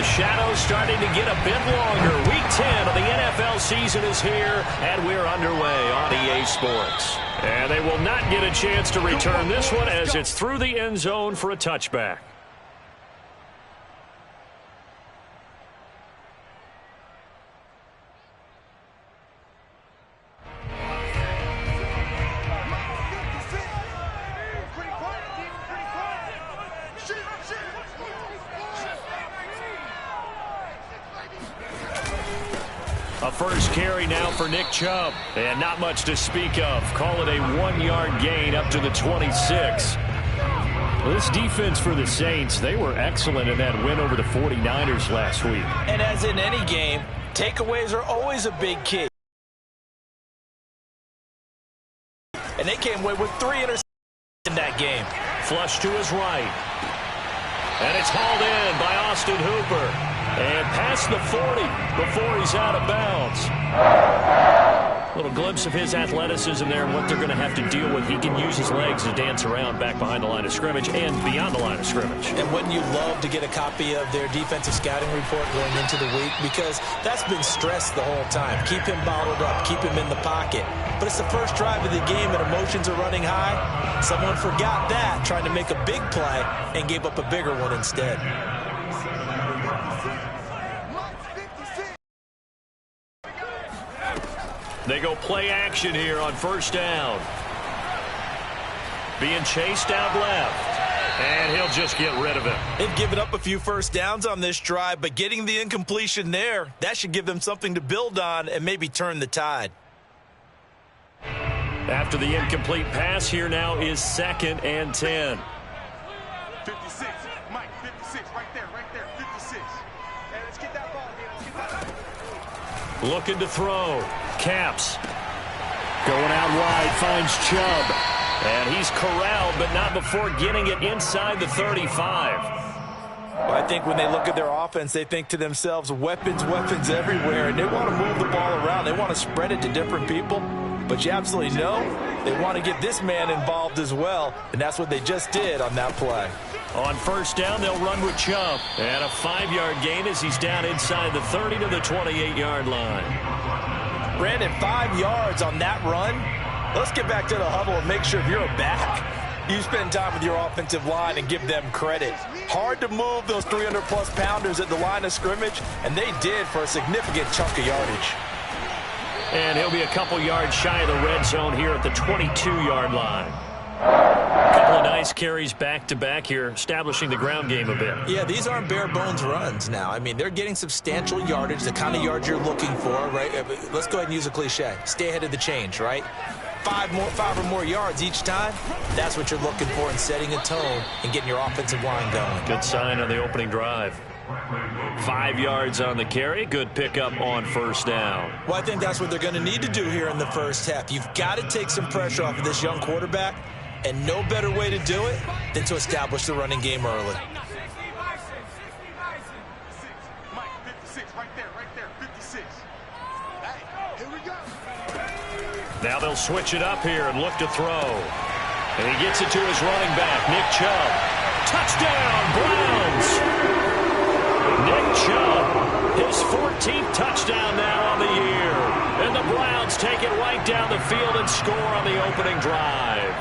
the shadows starting to get a bit longer. Week 10 of the NFL season is here, and we're underway on EA Sports. And they will not get a chance to return this one as it's through the end zone for a touchback. A first carry now for Nick Chubb. And not much to speak of. Call it a 1-yard gain up to the 26. Well, this defense for the Saints, they were excellent in that win over the 49ers last week. And as in any game, takeaways are always a big key. And they came away with 3 interceptions in that game. Flush to his right. And it's hauled in by Austin Hooper. And past the 40 before he's out of bounds. A little glimpse of his athleticism there and what they're going to have to deal with. He can use his legs to dance around back behind the line of scrimmage and beyond the line of scrimmage. And wouldn't you love to get a copy of their defensive scouting report going into the week? Because that's been stressed the whole time. Keep him bottled up. Keep him in the pocket. But it's the first drive of the game and emotions are running high. Someone forgot that, trying to make a big play, and gave up a bigger one instead. They go play action here on first down. Being chased out left. And he'll just get rid of it. They've given up a few first downs on this drive, but getting the incompletion there, that should give them something to build on and maybe turn the tide. After the incomplete pass, here now is 2nd and 10. 56, Mike, 56, right there, 56. Hey, let's get that ball here, let's get that ball. Looking to throw. Caps. Going out wide, finds Chubb. And he's corralled, but not before getting it inside the 35. Well, I think when they look at their offense, they think to themselves, weapons, weapons everywhere, and they want to move the ball around. They want to spread it to different people. But you absolutely know they want to get this man involved as well, and that's what they just did on that play. On first down, they'll run with Chubb. And a 5-yard gain as he's down inside the 30 to the 28-yard line. Brandon, 5 yards on that run. Let's get back to the huddle and make sure if you're a back, you spend time with your offensive line and give them credit. Hard to move those 300-plus pounders at the line of scrimmage, and they did for a significant chunk of yardage. And he'll be a couple yards shy of the red zone here at the 22-yard line. A couple of nice carries back-to-back here, establishing the ground game a bit. Yeah, these aren't bare-bones runs now. I mean, they're getting substantial yardage, the kind of yards you're looking for, right? Let's go ahead and use a cliche. Stay ahead of the change, right? 5 or more yards each time, that's what you're looking for in setting a tone and getting your offensive line going. Good sign on the opening drive. 5 yards on the carry. Good pickup on first down. Well, I think that's what they're going to need to do here in the first half. You've got to take some pressure off of this young quarterback, and no better way to do it than to establish the running game early. Mike, 56, right there, 56. Hey, here we go. Now they'll switch it up here and look to throw. And he gets it to his running back, Nick Chubb. Touchdown, Browns! Nick Chubb, his 14th touchdown now on the year. And the Browns take it right down the field and score on the opening drive.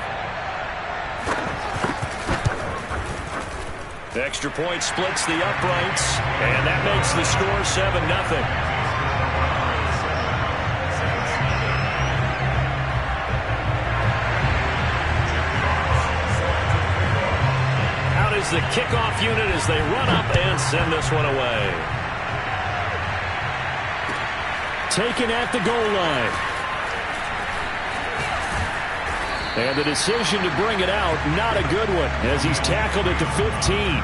The extra point splits the uprights, and that makes the score 7-0. Out is the kickoff unit as they run up and send this one away. Taken at the goal line. And the decision to bring it out, not a good one, as he's tackled at the 15.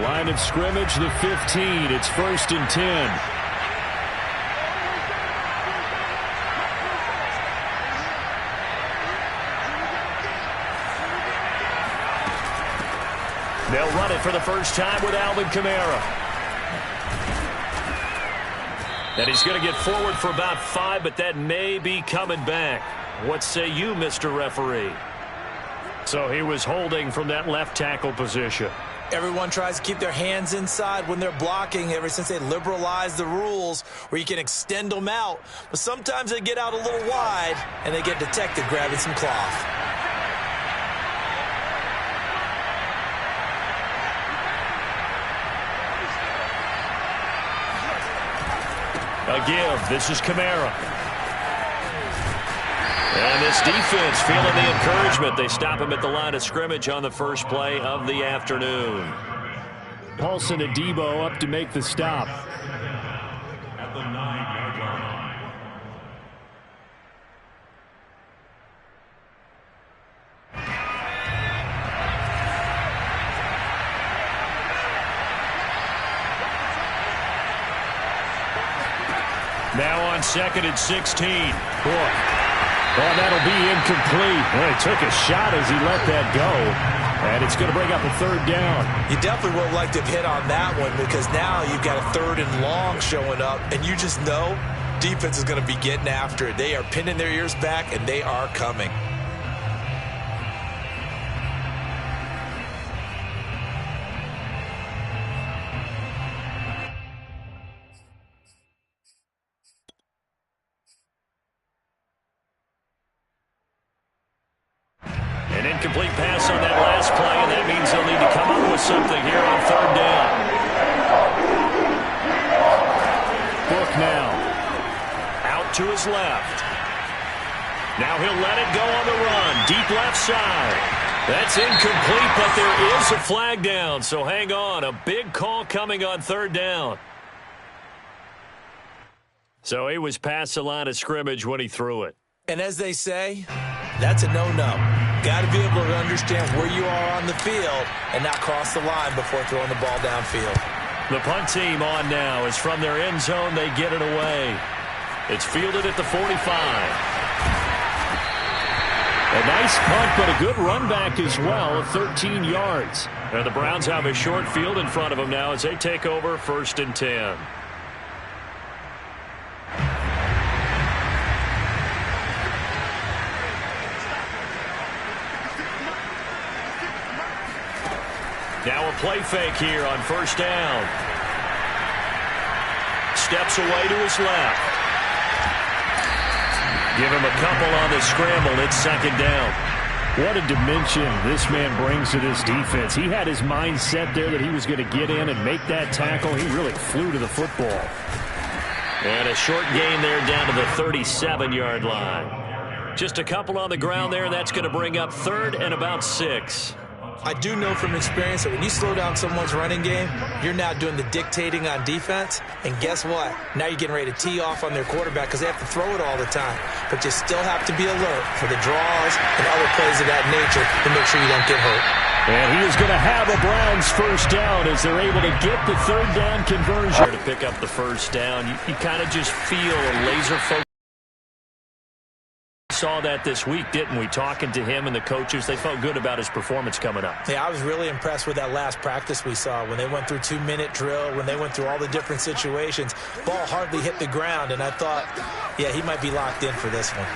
Line of scrimmage, the 15. It's 1st and 10. They'll run it for the first time with Alvin Kamara. And he's going to get forward for about 5, but that may be coming back. What say you, Mr. Referee? So he was holding from that left tackle position. Everyone tries to keep their hands inside when they're blocking ever since they liberalized the rules where you can extend them out. But sometimes they get out a little wide and they get detected grabbing some cloth. A give. This is Kamara. And this defense feeling the encouragement. They stop him at the line of scrimmage on the first play of the afternoon. Paulson Adebo up to make the stop. At the 9-yard line. Now on 2nd and 16. Boy. Well, that'll be incomplete. Well, he took a shot as he let that go. And it's going to bring up a 3rd down. You definitely would like to have hit on that one because now you've got a 3rd and long showing up, and you just know defense is going to be getting after it. They are pinning their ears back, and they are coming. An incomplete pass on that last play, and that means they'll need to come up with something here on 3rd down. Book now. Out to his left. Now he'll let it go on the run. Deep left side. That's incomplete, but there is a flag down, so hang on. A big call coming on 3rd down. So he was past the line of scrimmage when he threw it. And as they say, that's a no-no. Got to be able to understand where you are on the field and not cross the line before throwing the ball downfield. The punt team on now is from their end zone. They get it away. It's fielded at the 45. A nice punt, but a good run back as well of 13 yards. And the Browns have a short field in front of them now as they take over 1st and 10. Now a play fake here on 1st down. Steps away to his left. Give him a couple on the scramble. It's 2nd down. What a dimension this man brings to this defense. He had his mind set there that he was going to get in and make that tackle. He really flew to the football. And a short gain there down to the 37-yard line. Just a couple on the ground there, and that's going to bring up 3rd and about 6. I do know from experience that when you slow down someone's running game, you're now doing the dictating on defense. And guess what? Now you're getting ready to tee off on their quarterback because they have to throw it all the time. But you still have to be alert for the draws and other plays of that nature to make sure you don't get hurt. And he is going to have a Browns 1st down as they're able to get the 3rd down conversion. To pick up the 1st down, you kind of just feel a laser focus. Saw that this week, didn't we? Talking to him and the coaches, they felt good about his performance coming up. Yeah, I was really impressed with that last practice we saw when they went through 2-minute drill, when they went through all the different situations. Ball hardly hit the ground, and I thought, yeah, he might be locked in for this one.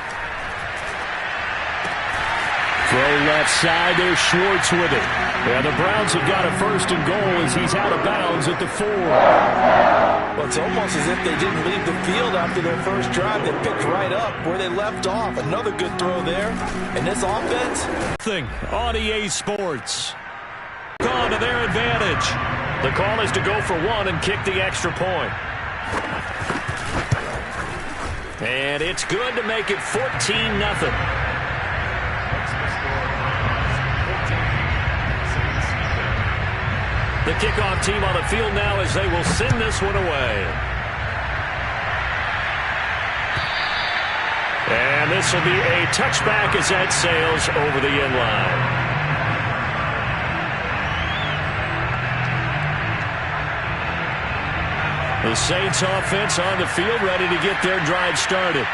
Throw left side, there's Schwartz with it. Yeah, the Browns have got a 1st and goal as he's out of bounds at the 4. Well, it's almost as if they didn't leave the field after their first drive. They picked right up where they left off. Another good throw there. And this offense. On EA Sports. Gone to their advantage. The call is to go for 1 and kick the extra point. And it's good to make it 14-0. The kickoff team on the field now as they will send this one away. And this will be a touchback as that sails over the end line. The Saints offense on the field ready to get their drive started.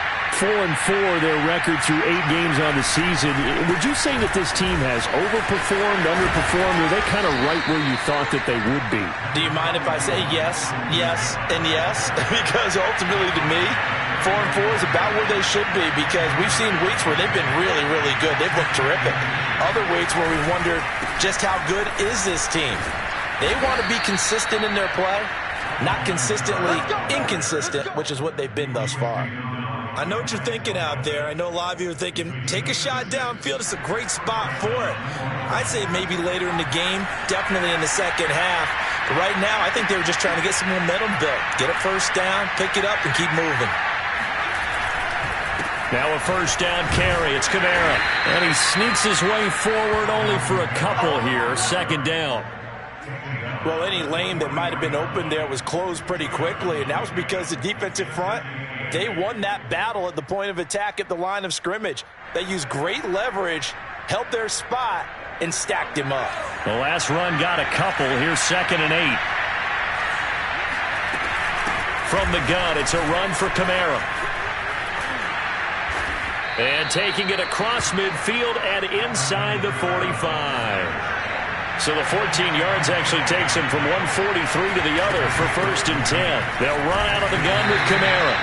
4-4, their record through 8 games on the season. Would you say that this team has overperformed, underperformed, or are they kind of right where you thought that they would be? Do you mind if I say yes, yes, and yes? Because ultimately, to me, 4-4 is about where they should be, because we've seen weeks where they've been really, really good. They've looked terrific. Other weeks where we wonder just how good is this team. They want to be consistent in their play, not consistently inconsistent, which is what they've been thus far. I know what you're thinking out there. I know a lot of you are thinking, take a shot downfield. It's a great spot for it. I'd say maybe later in the game, definitely in the second half. But right now, I think they were just trying to get some momentum built. Get a first down, pick it up, and keep moving. Now a first down carry. It's Kamara. And he sneaks his way forward only for a couple here. Second down. Well, any lane that might have been open there was closed pretty quickly, and that was because the defensive front, they won that battle at the point of attack at the line of scrimmage. They used great leverage, held their spot, and stacked him up. The last run got a couple. Here's 2nd and 8. From the gun, it's a run for Kamara. And taking it across midfield and inside the 45. So the 14 yards actually takes him from 143 to the other for 1st and 10. They'll run out of the gun with Kamara.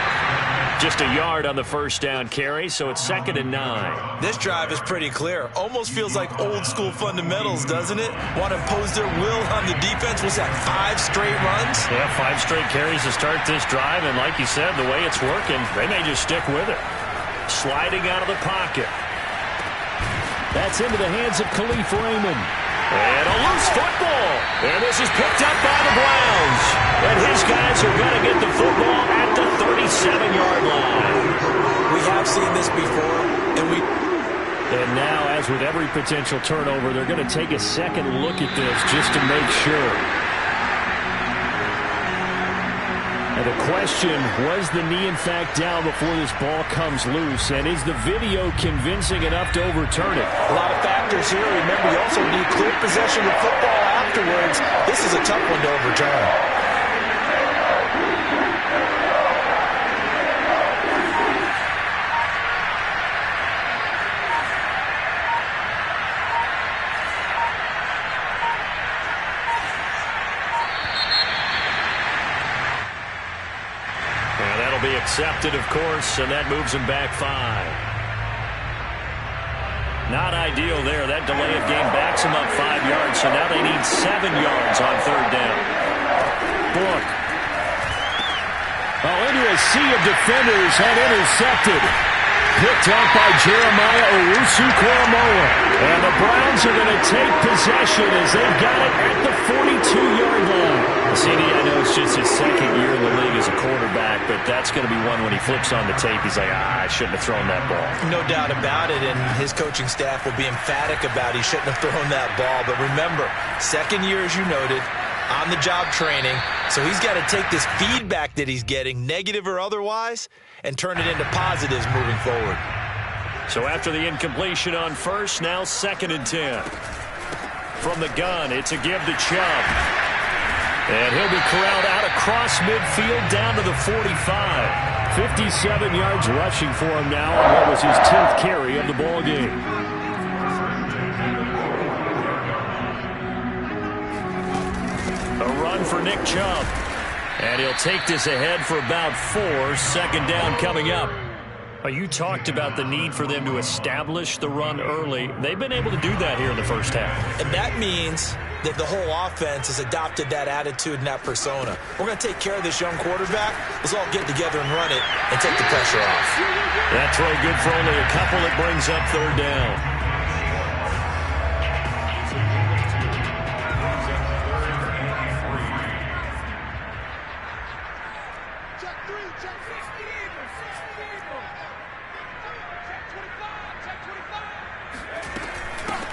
Just a yard on the first down carry, so it's 2nd and 9. This drive is pretty clear. Almost feels like old school fundamentals, doesn't it? Want to impose their will on the defense. Was that 5 straight runs? Yeah, 5 straight carries to start this drive, and like you said, the way it's working, they may just stick with it. Sliding out of the pocket. That's into the hands of Khalif Raymond. And a loose football. And this is picked up by the Browns. And his guys are going to get the football at the 37-yard line. We have seen this before, And now, as with every potential turnover, they're going to take a second look at this just to make sure. And the question, was the knee in fact down before this ball comes loose? And is the video convincing enough to overturn it? A lot of factors here. Remember, you also need clear possession of football afterwards. This is a tough one to overturn. Be accepted, of course, and that moves him back 5. Not ideal there. That delay of game backs him up 5 yards, so now they need 7 yards on 3rd down. Book. Oh, into a sea of defenders and intercepted. Picked up by Jeremiah Owusu-Koramoah. And the Browns are going to take possession as they've got it at the 42-yard line. CD, I know it's just his 2nd year in the league as a quarterback, but that's going to be one when he flips on the tape. He's like, I shouldn't have thrown that ball. No doubt about it, and his coaching staff will be emphatic about he shouldn't have thrown that ball. But remember, 2nd year, as you noted, on-the-job training. So he's got to take this feedback that he's getting, negative or otherwise, and turn it into positives moving forward. So after the incompletion on first, now 2nd and 10. From the gun, it's a give to Chubb. And he'll be corralled out across midfield down to the 45. 57 yards rushing for him now on what was his 10th carry of the ball game. A run for Nick Chubb. And he'll take this ahead for about 4. 2nd down coming up. You talked about the need for them to establish the run early. They've been able to do that here in the first half. And that means that the whole offense has adopted that attitude and that persona. We're going to take care of this young quarterback. Let's all get together and run it and take the pressure off. That throw good for only a couple. It brings up 3rd down.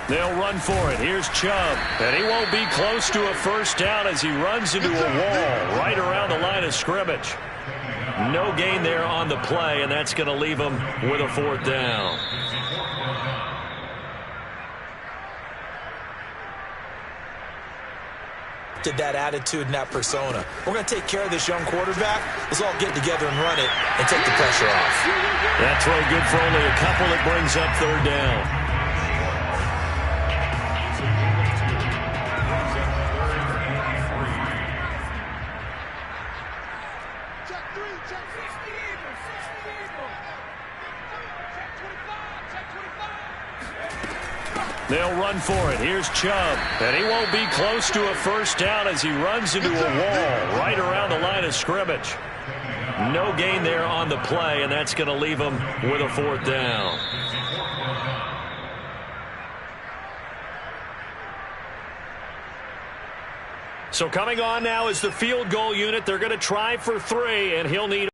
They'll run for it. Here's Chubb. And he won't be close to a first down as he runs into a wall right around the line of scrimmage. No gain there on the play, and that's going to leave him with a 4th down. adopted that attitude and that persona. We're going to take care of this young quarterback. Let's all get together and run it and take the pressure off. That throw good for only a couple. It brings up third down. They'll run for it. Here's Chubb. And he won't be close to a first down as he runs into a wall right around the line of scrimmage. No gain there on the play, and that's going to leave him with a fourth down. So coming on now is the field goal unit. They're going to try for 3, and he'll need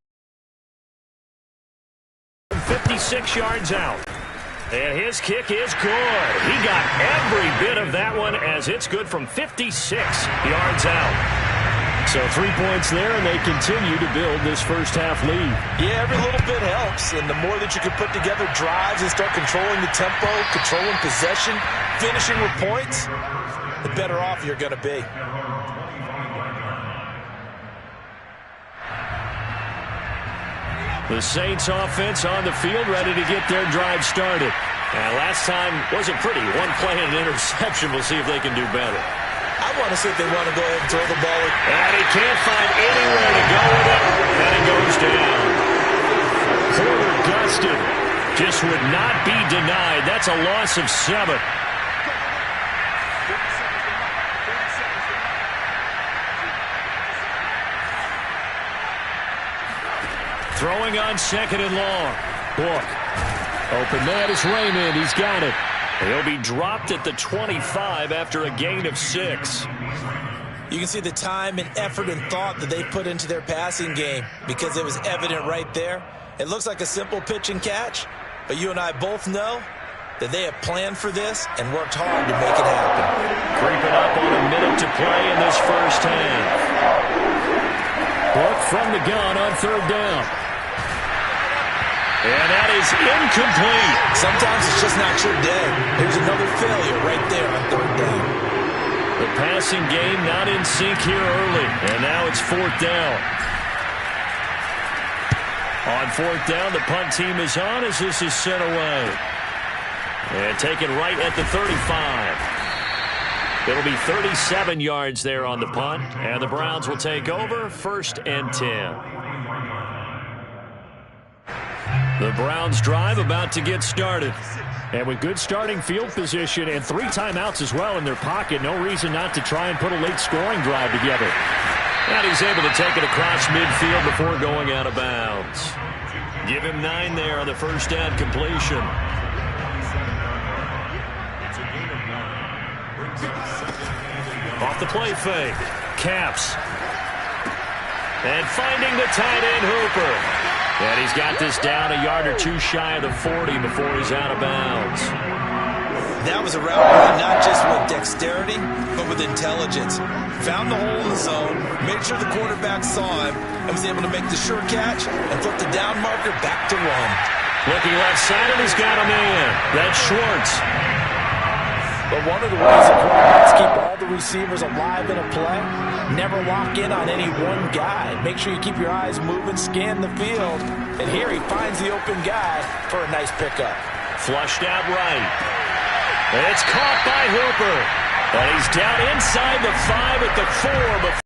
56 yards out. And his kick is good. He got every bit of that one as it's good from 56 yards out. So 3 points there, and they continue to build this first half lead. Yeah, every little bit helps. And the more that you can put together drives and start controlling the tempo, controlling possession, finishing with points, the better off you're going to be. The Saints offense on the field, ready to get their drive started. And last time wasn't pretty. One play and an interception. We'll see if they can do better. I want to see if they want to go ahead and throw the ball. And he can't find anywhere to go with it. And it goes down. Porter gusted. Just would not be denied. That's a loss of 7. Throwing on 2nd and long. Book. Open man is Raymond. He's got it. He'll be dropped at the 25 after a gain of 6. You can see the time and effort and thought that they put into their passing game because it was evident right there. It looks like a simple pitch and catch, but you and I both know that they have planned for this and worked hard to make it happen. Creeping up on a minute to play in this first half. Book from the gun on 3rd down. And that is incomplete. Sometimes it's just not your day. Here's another failure right there on 3rd down. The passing game not in sync here early. And now it's 4th down. On 4th down, the punt team is on as this is sent away. And taken right at the 35. It'll be 37 yards there on the punt. And the Browns will take over 1st and 10. The Browns drive about to get started. And with good starting field position and 3 timeouts as well in their pocket, no reason not to try and put a late scoring drive together. And he's able to take it across midfield before going out of bounds. Give him 9 there on the first down completion. Off the play fake. Caps. And finding the tight end Hooper. And he's got this down a yard or 2 shy of the 40 before he's out of bounds. That was a route run not just with dexterity, but with intelligence. Found the hole in the zone, made sure the quarterback saw him, and was able to make the sure catch and flip the down marker back to run. Looking left side, and he's got a man. That's Schwartz. But one of the ways that quarterbacks keep all the receivers alive in a play, never lock in on any one guy. Make sure you keep your eyes moving, scan the field. And here he finds the open guy for a nice pickup. Flushed out right. And it's caught by Hooper. And he's down inside the 5 at the 4.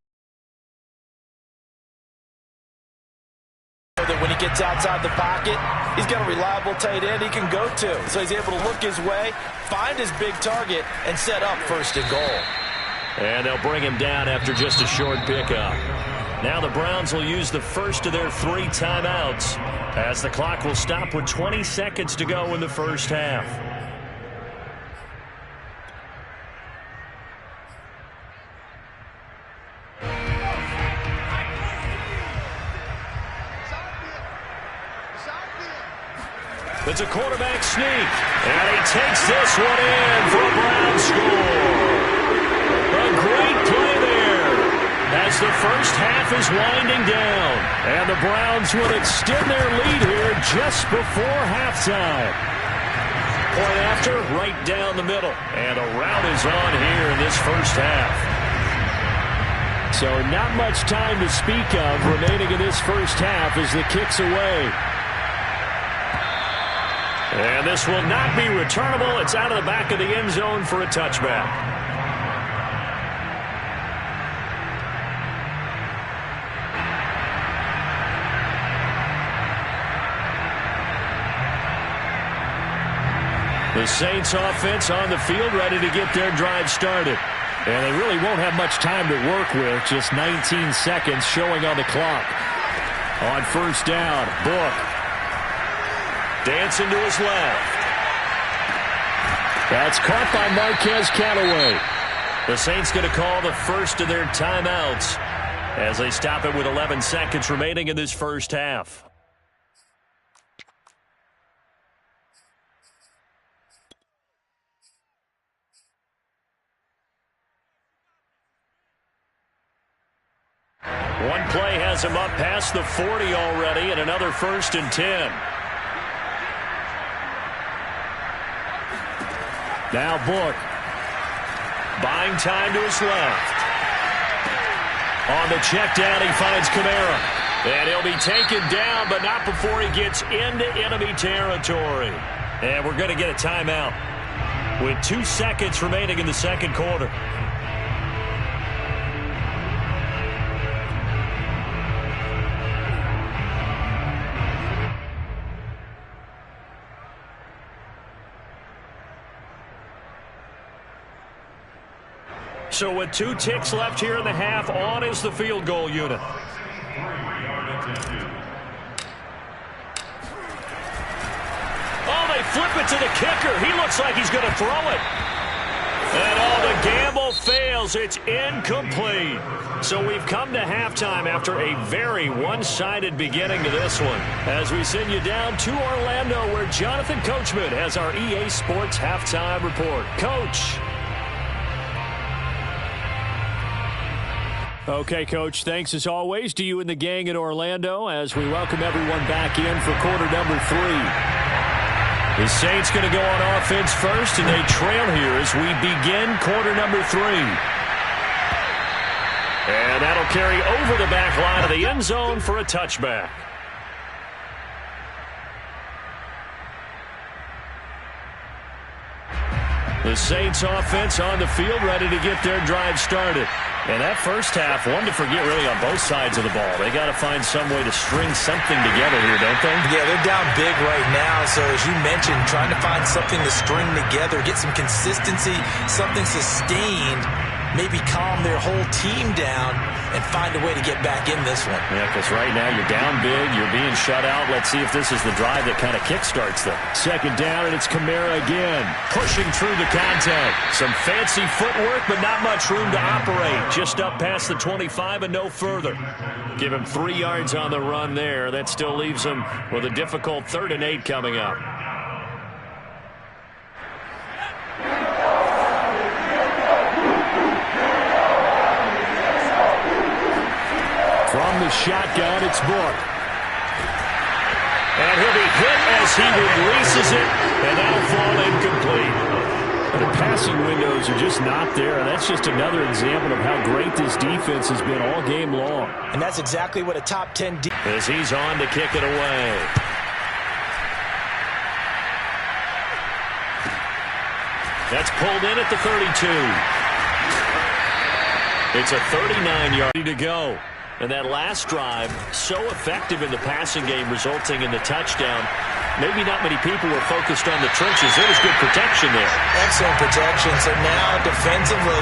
That when he gets outside the pocket, he's got a reliable tight end he can go to. So he's able to look his way, find his big target, and set up 1st and goal. And they'll bring him down after just a short pickup. Now the Browns will use the first of their 3 timeouts as the clock will stop with 20 seconds to go in the first half. It's a quarterback sneak, and he takes this one in for a Browns score. A great play there as the first half is winding down, and the Browns will extend their lead here just before halftime. Point after, right down the middle, and a rout is on here in this first half. So not much time to speak of remaining in this first half as the kick's away. And this will not be returnable. It's out of the back of the end zone for a touchback. The Saints offense on the field ready to get their drive started. And they really won't have much time to work with. Just 19 seconds showing on the clock. On first down, Book. Dancing to his left. That's caught by Marquez Callaway. The Saints going to call the first of their timeouts as they stop it with 11 seconds remaining in this first half. One play has him up past the 40 already, and another 1st and 10. Now Book. Buying time to his left. On the check down, he finds Kamara. And he'll be taken down, but not before he gets into enemy territory. And we're going to get a timeout with 2 seconds remaining in the second quarter. So with 2 ticks left here in the half, on is the field goal unit. Oh, they flip it to the kicker. He looks like he's going to throw it. And the gamble fails. It's incomplete. So we've come to halftime after a very one-sided beginning to this one. As we send you down to Orlando, where Jonathan Coachman has our EA Sports halftime report. Coach. Okay, Coach, thanks as always to you and the gang in Orlando as we welcome everyone back in for quarter number 3. The Saints going to go on offense first, and they trail here as we begin quarter number 3. And that'll carry over the back line of the end zone for a touchback. The Saints offense on the field ready to get their drive started. And that first half, one to forget really on both sides of the ball. They got to find some way to string something together here, don't they? Yeah, they're down big right now. So as you mentioned, trying to find something to string together, get some consistency, something sustained, maybe calm their whole team down and find a way to get back in this one. Yeah, because right now you're down big, you're being shut out. Let's see if this is the drive that kind of kickstarts them. Second down, and it's Kamara again. Pushing through the contact. Some fancy footwork, but not much room to operate. Just up past the 25 and no further. Give him 3 yards on the run there. That still leaves him with a difficult 3rd and 8 coming up. From the shotgun, it's Book. And he'll be hit as he releases it, and that'll fall incomplete. The passing windows are just not there. That's just another example of how great this defense has been all game long. And that's exactly what a top 10 as he's on to kick it away. That's pulled in at the 32. It's a 39-yard to go. And that last drive, so effective in the passing game, resulting in the touchdown. Maybe not many people were focused on the trenches. There was good protection there. Excellent protection. So now, defensively,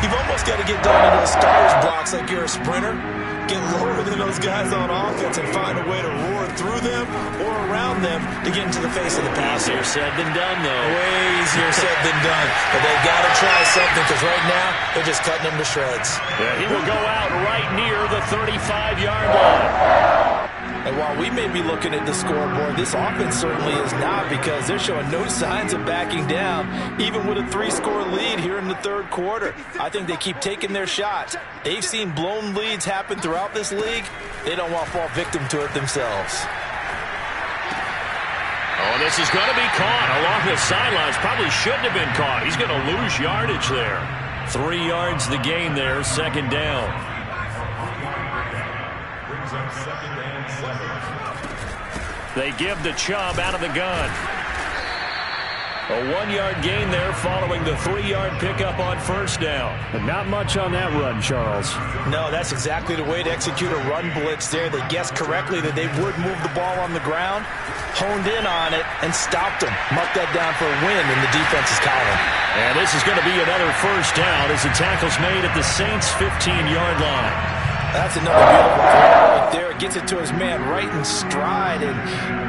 you've almost got to get down to those starters blocks like you're a sprinter. Get lower than those guys on offense and find a way to roar through them or around them to get into the face of the passer. Easier said than done, though. Way easier said than done. But they've got to try something because right now they're just cutting him to shreds. Yeah, he will go out right near the 35-yard line. And while we may be looking at the scoreboard, this offense certainly is not because they're showing no signs of backing down, even with a 3-score lead here in the third quarter. I think they keep taking their shots. They've seen blown leads happen throughout this league. They don't want to fall victim to it themselves. Oh, this is going to be caught along the sidelines. Probably shouldn't have been caught. He's going to lose yardage there. 3 yards the gain there, second down. on 2nd and 7. They give the Chubb out of the gun. A 1-yard gain there following the 3-yard pickup on first down. And not much on that run, Charles. No, that's exactly the way to execute a run blitz there. They guessed correctly that they would move the ball on the ground, honed in on it, and stopped them. Marked that down for a win in the defense's column. And this is going to be another first down as the tackle's made at the Saints' 15-yard line. That's another beautiful throw right there. It gets it to his man right in stride. And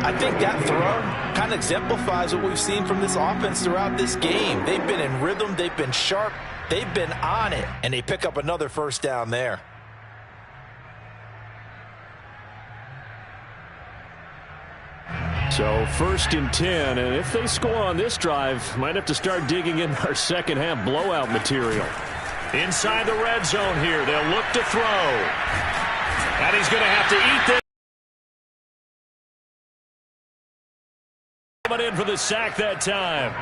I think that throw kind of exemplifies what we've seen from this offense throughout this game. They've been in rhythm. They've been sharp. They've been on it. And they pick up another first down there. So 1st and 10, and if they score on this drive, might have to start digging in our second half blowout material. Inside the red zone here, they'll look to throw. And he's going to have to eat this. Coming in for the sack that time.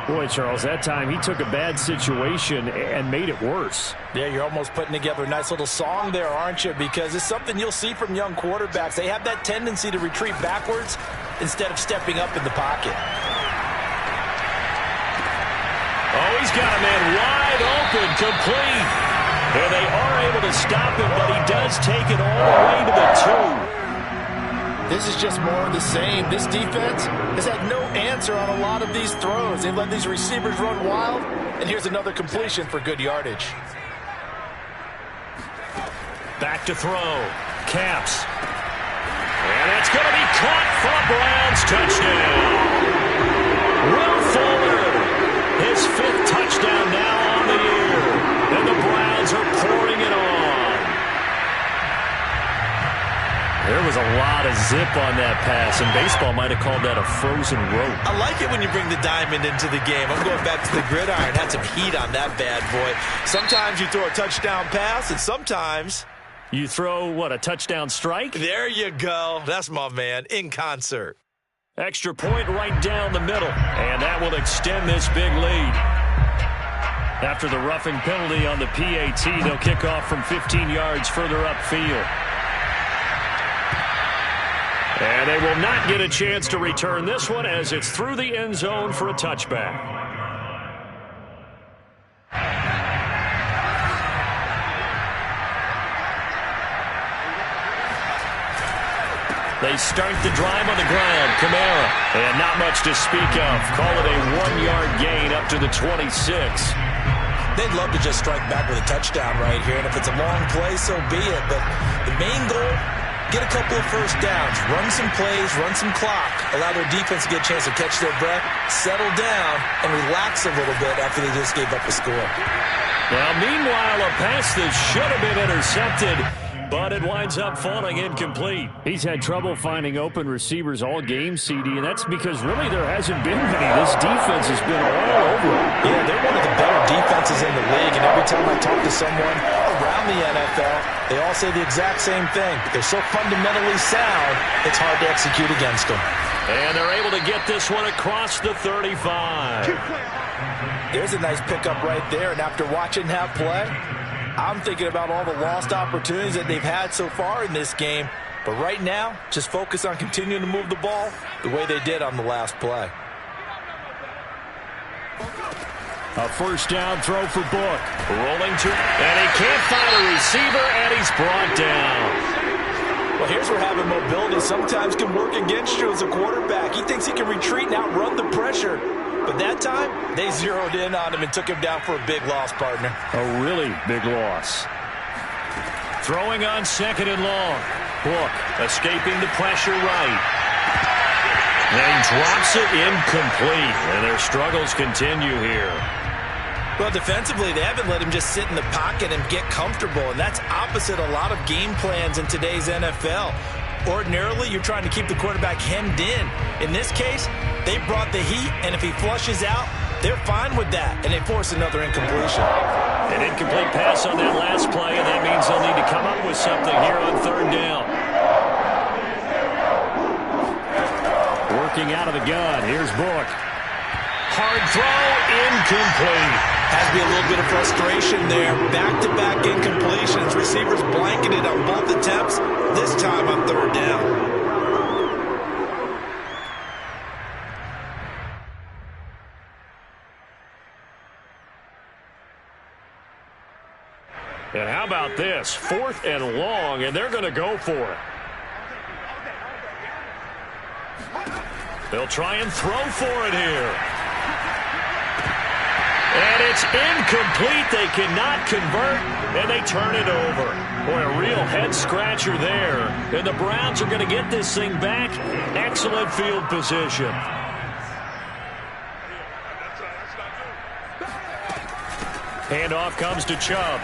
Boy, Charles, that time he took a bad situation and made it worse. Yeah, you're almost putting together a nice little song there, aren't you? Because it's something you'll see from young quarterbacks. They have that tendency to retreat backwards instead of stepping up in the pocket. Oh, he's got a man wide open, complete. And they are able to stop him, but he does take it all the way to the 2. This is just more of the same. This defense has had no answer on a lot of these throws. They've let these receivers run wild, and here's another completion for good yardage. Back to throw. Caps. And that's going to be caught for a Browns touchdown. Will Fuller, his 5th touchdown now on the year. And the Browns are pouring it on. There was a lot of zip on that pass, and baseball might have called that a frozen rope. I like it when you bring the diamond into the game. I'm going back to the gridiron. Had some heat on that bad boy. Sometimes you throw a touchdown pass, and sometimes you throw, what, a touchdown strike? There you go. That's my man, in concert. Extra point right down the middle, and that will extend this big lead. After the roughing penalty on the PAT, they'll kick off from 15 yards further upfield. And they will not get a chance to return this one as it's through the end zone for a touchback. They start the drive on the ground. Kamara. And not much to speak of. Call it a 1-yard gain up to the 26. They'd love to just strike back with a touchdown right here. And if it's a long play, so be it. But the main goal, get a couple of first downs, run some plays, run some clock, allow their defense to get a chance to catch their breath, settle down, and relax a little bit after they just gave up a score. Well, meanwhile, a pass that should have been intercepted, but it winds up falling incomplete. He's had trouble finding open receivers all game, CD, and that's because really there hasn't been many. This defense has been all over him. Yeah, they're one of the better defenses in the league, and every time I talk to someone around the NFL, they all say the exact same thing. They're so fundamentally sound, it's hard to execute against them. And they're able to get this one across the 35. There's a nice pickup right there, and after watching that play, I'm thinking about all the lost opportunities that they've had so far in this game. But right now, just focus on continuing to move the ball the way they did on the last play. A first down throw for Book. Rolling to, and he can't find a receiver, and he's brought down. Well, here's where having mobility sometimes can work against you as a quarterback. He thinks he can retreat and outrun the pressure. But that time, they zeroed in on him and took him down for a big loss, partner. A really big loss. Throwing on 2nd and long. Book escaping the pressure right. And he drops it incomplete. And their struggles continue here. Well, defensively, they haven't let him just sit in the pocket and get comfortable. And that's opposite a lot of game plans in today's NFL. Ordinarily, you're trying to keep the quarterback hemmed in. In this case, they brought the heat, and if he flushes out, they're fine with that, and they force another incompletion. An incomplete pass on that last play, and that means they'll need to come up with something here on 3rd down. Working out of the gun. Here's Book. Hard throw, incomplete. Has to be a little bit of frustration there. Back-to-back incompletions. Receivers blanketed on both attempts. This time on third down. And how about this? 4th and long, and they're going to go for it. They'll try and throw for it here. And it's incomplete. They cannot convert, and they turn it over. Boy, a real head-scratcher there. And the Browns are going to get this thing back. Excellent field position. Handoff comes to Chubb.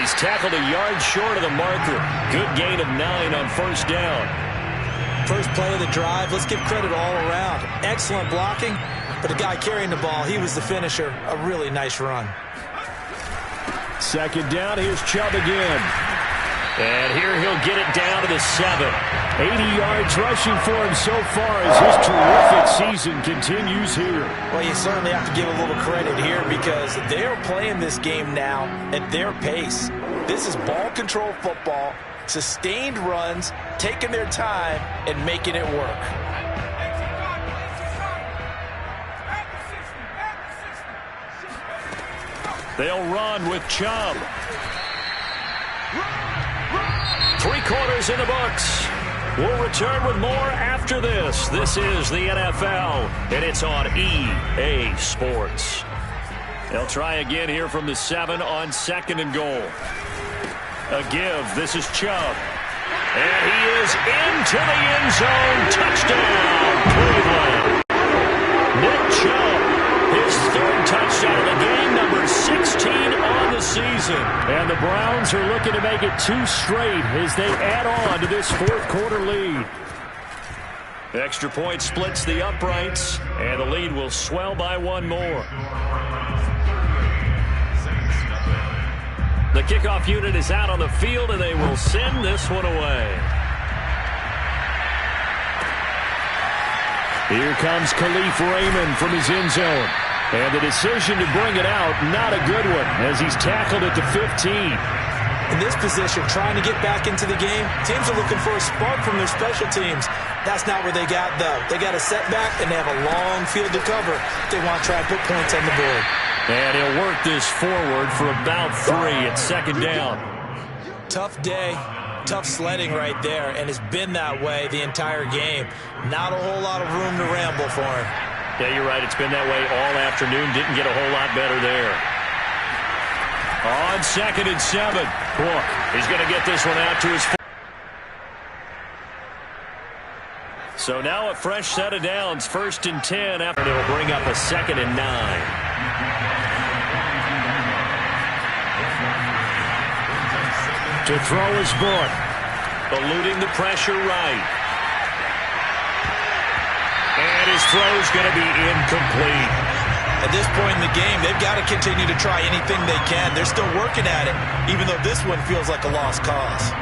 He's tackled a yard short of the marker. Good gain of 9 on first down. First play of the drive, let's give credit all around. Excellent blocking, but the guy carrying the ball, he was the finisher. A really nice run. Second down, here's Chubb again. And here he'll get it down to the 7. 80 yards rushing for him so far as his terrific season continues here. Well, you certainly have to give a little credit here because they're playing this game now at their pace. This is ball control football, sustained runs, taking their time, and making it work. They'll run with Chubb. 3 quarters in the books. We'll return with more after this. This is the NFL, and it's on EA Sports. They'll try again here from the 7 on 2nd and goal. A give. This is Chubb. And he is into the end zone. Touchdown, Cleveland. Nick Chubb, his 3rd touchdown of the game, number 16 on the season. And the Browns are looking to make it 2 straight as they add on to this 4th quarter lead. The extra point splits the uprights, and the lead will swell by 1 more. The kickoff unit is out on the field, and they will send this one away. Here comes Khalif Raymond from his end zone. And the decision to bring it out, not a good one, as he's tackled at the 15. In this position, trying to get back into the game, teams are looking for a spark from their special teams. That's not where they got, though. They got a setback, and they have a long field to cover. They want to try and put points on the board. And he'll work this forward for about 3 at 2nd down. Tough day, tough sledding right there, and it's been that way the entire game. Not a whole lot of room to ramble for him. Yeah, you're right. It's been that way all afternoon. Didn't get a whole lot better there. On 2nd and 7. Book. He's going to get this one out to his. So now a fresh set of downs. 1st and 10 after they'll bring up a 2nd and 9. To throw his book. Eluding the pressure right. And his throw's going to be incomplete. At this point in the game, they've got to continue to try anything they can. They're still working at it, even though this one feels like a lost cause.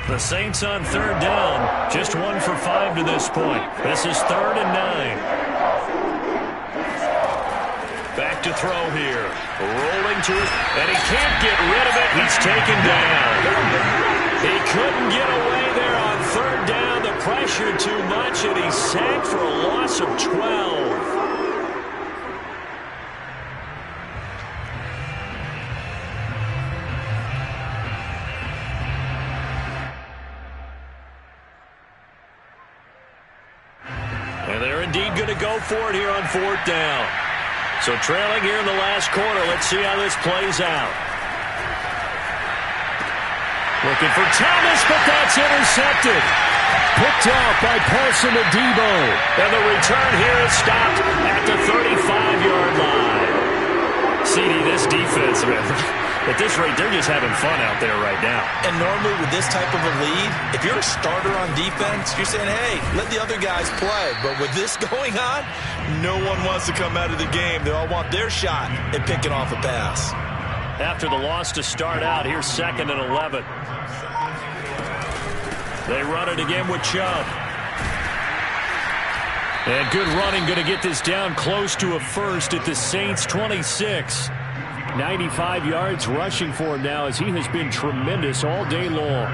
The Saints on 3rd down. Just 1 for 5 to this point. This is 3rd and 9. Back to throw here. Rolling to it. And he can't get rid of it. He's taken down. He couldn't get away there on 3rd down. The pressure too much, and he's sacked for a loss of 12. And they're indeed going to go for it here on 4th down. So trailing here in the last quarter. Let's see how this plays out. Looking for Thomas, but that's intercepted. Picked off by Paulson Adebo. And the return here is stopped at the 35-yard line. CD, this defense, man, at this rate, they're just having fun out there right now. And normally with this type of a lead, if you're a starter on defense, you're saying, hey, let the other guys play. But with this going on, no one wants to come out of the game. They all want their shot at picking off a pass. After the loss to start out, here's 2nd and 11. They run it again with Chubb. And good running, going to get this down close to a first at the Saints' 26. 95 yards rushing for him now, as he has been tremendous all day long.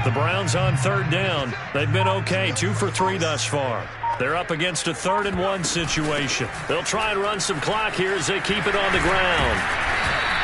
The Browns on 3rd down. They've been okay, 2 for 3 thus far. They're up against a 3rd and 1 situation. They'll try and run some clock here as they keep it on the ground.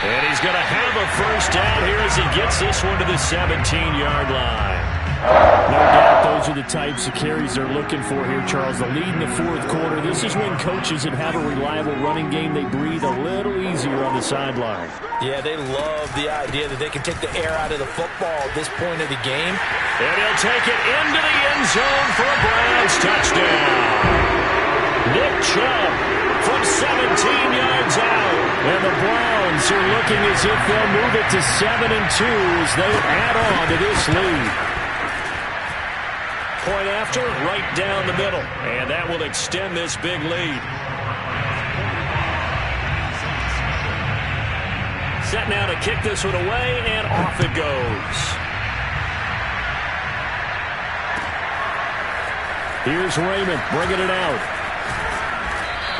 And he's going to have a first down here as he gets this one to the 17-yard line. No doubt those are the types of carries they're looking for here, Charles. The lead in the 4th quarter. This is when coaches that have a reliable running game, they breathe a little easier on the sideline. Yeah, they love the idea that they can take the air out of the football at this point of the game. And he'll take it into the end zone for a Browns touchdown. Nick Chubb from 17 yards out. And the Browns are looking as if they'll move it to 7-2 as they add on to this lead. Point after, right down the middle. And that will extend this big lead. Set now to kick this one away, and off it goes. Here's Raymond bringing it out.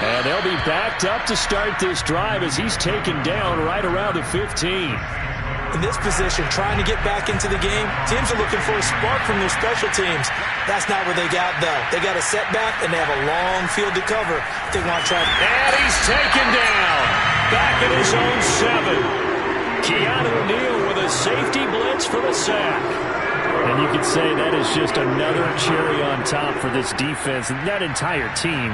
And they'll be backed up to start this drive as he's taken down right around the 15. In this position, trying to get back into the game, teams are looking for a spark from their special teams. That's not what they got, though. They got a setback, and they have a long field to cover if they want to try. And he's taken down. Back at his own 7. Keanu Neal with a safety blitz for the sack. And you could say that is just another cherry on top for this defense, and that entire team.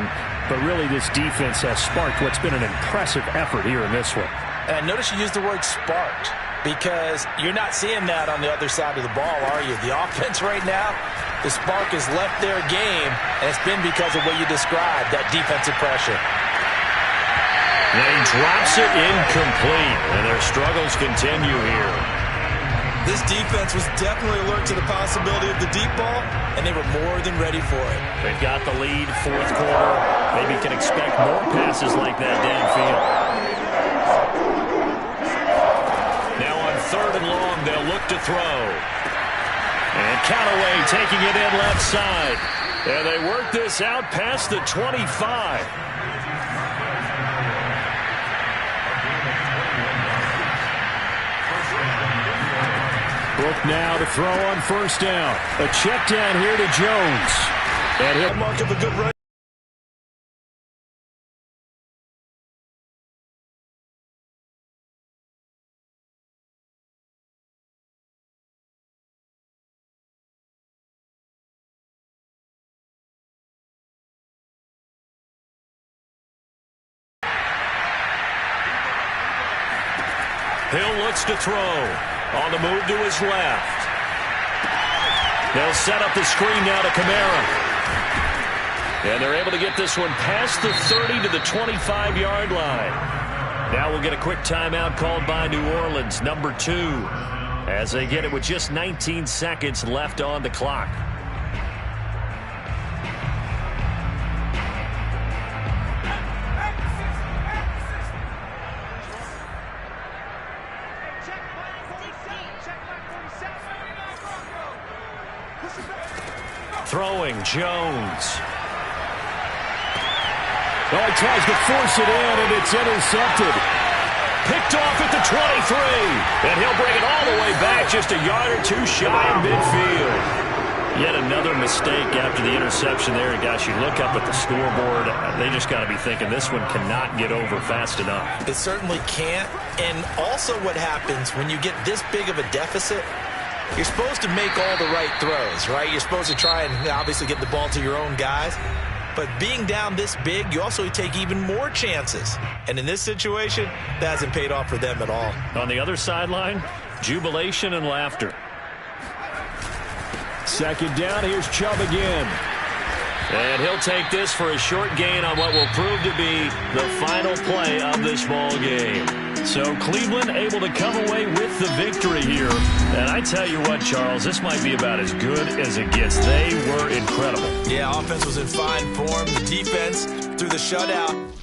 But really, this defense has sparked what's been an impressive effort here in this one. And notice you use the word sparked, because you're not seeing that on the other side of the ball, are you? The offense right now, the spark has left their game, and it's been because of what you described, that defensive pressure. And he drops it incomplete, and their struggles continue here. This defense was definitely alert to the possibility of the deep ball, and they were more than ready for it. They've got the lead, 4th quarter. Maybe can expect more passes like that downfield. Now on 3rd and long, they'll look to throw. And Callaway taking it in left side. And they work this out past the 25. Brook now to throw on 1st down. A check down here to Jones. And he'll Mark of a good run. Hill looks to throw. On the move to his left. They'll set up the screen now to Kamara. And they're able to get this one past the 30 to the 25-yard line. Now we'll get a quick timeout called by New Orleans, number 2, as they get it with just 19 seconds left on the clock. Throwing, Jones. Oh, he tries to force it in, and it's intercepted. Picked off at the 23. And he'll bring it all the way back just a yard or 2 shy of midfield. Yet another mistake after the interception there. Gosh, you look up at the scoreboard. They just got to be thinking this one cannot get over fast enough. It certainly can't. And also what happens when you get this big of a deficit, you're supposed to make all the right throws, right? You're supposed to try and obviously get the ball to your own guys. But being down this big, you also take even more chances. And in this situation, that hasn't paid off for them at all. On the other sideline, jubilation and laughter. 2nd down, here's Chubb again. And he'll take this for a short gain on what will prove to be the final play of this ball game. So Cleveland able to come away with the victory here. And I tell you what, Charles, this might be about as good as it gets. They were incredible. Yeah, offense was in fine form. The defense through the shutout.